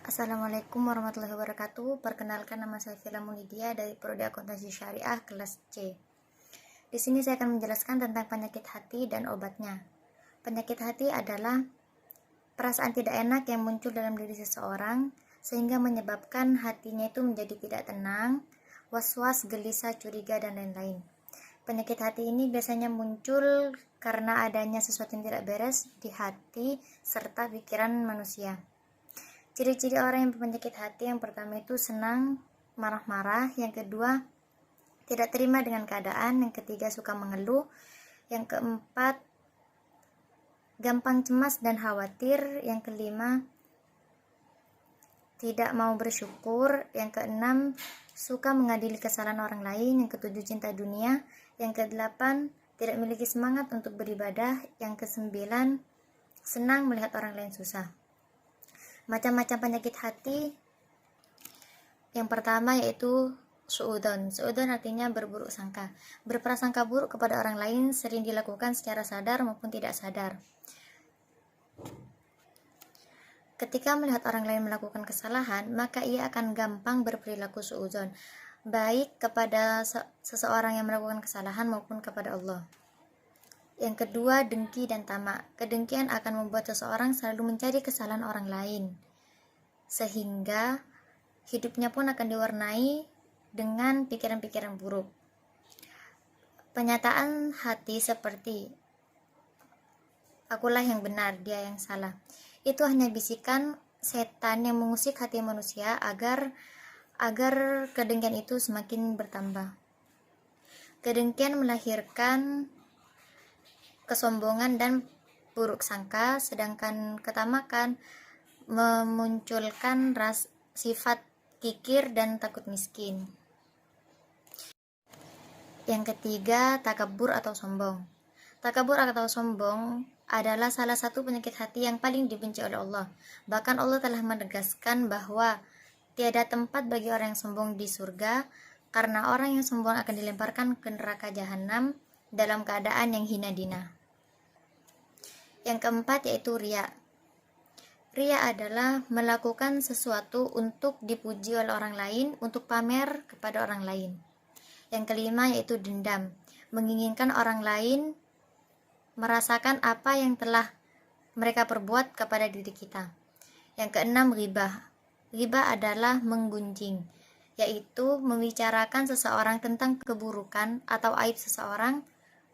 Assalamualaikum warahmatullahi wabarakatuh. Perkenalkan, nama saya Vila Munidia dari Prodi Akuntansi Syariah kelas C. Di sini saya akan menjelaskan tentang penyakit hati dan obatnya. Penyakit hati adalah perasaan tidak enak yang muncul dalam diri seseorang sehingga menyebabkan hatinya itu menjadi tidak tenang, was-was, gelisah, curiga, dan lain-lain. Penyakit hati ini biasanya muncul karena adanya sesuatu yang tidak beres di hati serta pikiran manusia. Ciri-ciri orang yang berpenyakit hati, yang pertama itu senang, marah-marah, yang kedua tidak terima dengan keadaan, yang ketiga suka mengeluh, yang keempat gampang cemas dan khawatir, yang kelima tidak mau bersyukur, yang keenam suka mengadili kesalahan orang lain, yang ketujuh cinta dunia, yang kedelapan tidak memiliki semangat untuk beribadah, yang kesembilan senang melihat orang lain susah. Macam-macam penyakit hati, yang pertama yaitu suudzon. Suudzon artinya berburuk sangka. Berprasangka buruk kepada orang lain sering dilakukan secara sadar maupun tidak sadar. Ketika melihat orang lain melakukan kesalahan, maka ia akan gampang berperilaku suudzon, baik kepada seseorang yang melakukan kesalahan maupun kepada Allah. Yang kedua, dengki dan tamak. Kedengkian akan membuat seseorang selalu mencari kesalahan orang lain, sehingga hidupnya pun akan diwarnai dengan pikiran-pikiran buruk. Penyataan hati seperti akulah yang benar, dia yang salah, itu hanya bisikan setan yang mengusik hati manusia agar kedengkian itu semakin bertambah. Kedengkian melahirkan kesombongan dan buruk sangka, sedangkan ketamakan memunculkan sifat kikir dan takut miskin. Yang ketiga, takabur atau sombong. Takabur atau sombong adalah salah satu penyakit hati yang paling dibenci oleh Allah. Bahkan Allah telah menegaskan bahwa tiada tempat bagi orang yang sombong di surga, karena orang yang sombong akan dilemparkan ke neraka jahanam dalam keadaan yang hina dina. Yang keempat yaitu riya. Riya adalah melakukan sesuatu untuk dipuji oleh orang lain, untuk pamer kepada orang lain. Yang kelima yaitu dendam, menginginkan orang lain merasakan apa yang telah mereka perbuat kepada diri kita. Yang keenam, ghibah. Ghibah adalah menggunjing, yaitu membicarakan seseorang tentang keburukan atau aib seseorang,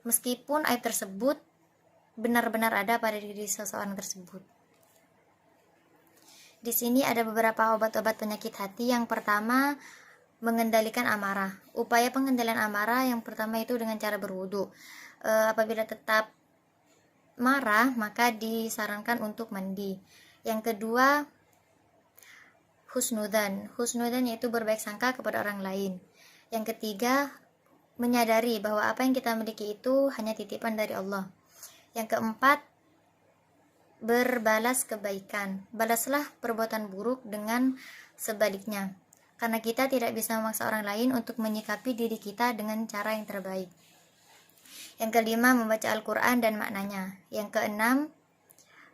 meskipun aib tersebut benar-benar ada pada diri seseorang tersebut. Di sini ada beberapa obat-obat penyakit hati. Yang pertama, mengendalikan amarah. Upaya pengendalian amarah yang pertama itu dengan cara berwudu. Apabila tetap marah, maka disarankan untuk mandi. Yang kedua, husnudzan. Husnudzan yaitu berbaik sangka kepada orang lain. Yang ketiga, menyadari bahwa apa yang kita miliki itu hanya titipan dari Allah. Yang keempat, berbalas kebaikan. Balaslah perbuatan buruk dengan sebaliknya, karena kita tidak bisa memaksa orang lain untuk menyikapi diri kita dengan cara yang terbaik. Yang kelima, membaca Al-Quran dan maknanya. Yang keenam,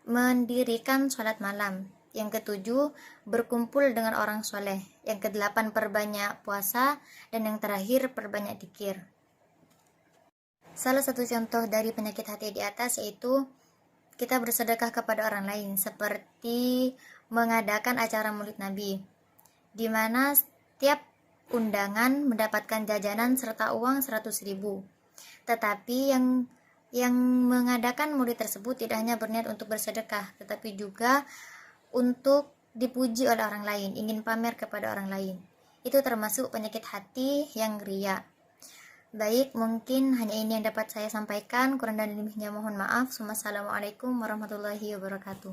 mendirikan sholat malam. Yang ketujuh, berkumpul dengan orang soleh. Yang kedelapan, perbanyak puasa. Dan yang terakhir, perbanyak dzikir. Salah satu contoh dari penyakit hati di atas yaitu kita bersedekah kepada orang lain, seperti mengadakan acara Maulid Nabi, di mana setiap undangan mendapatkan jajanan serta uang 100.000. Tetapi yang mengadakan maulid tersebut tidak hanya berniat untuk bersedekah, tetapi juga untuk dipuji oleh orang lain, ingin pamer kepada orang lain. Itu termasuk penyakit hati yang riya. Baik, mungkin hanya ini yang dapat saya sampaikan. Kurang dan lebihnya mohon maaf. Wassalamualaikum warahmatullahi wabarakatuh.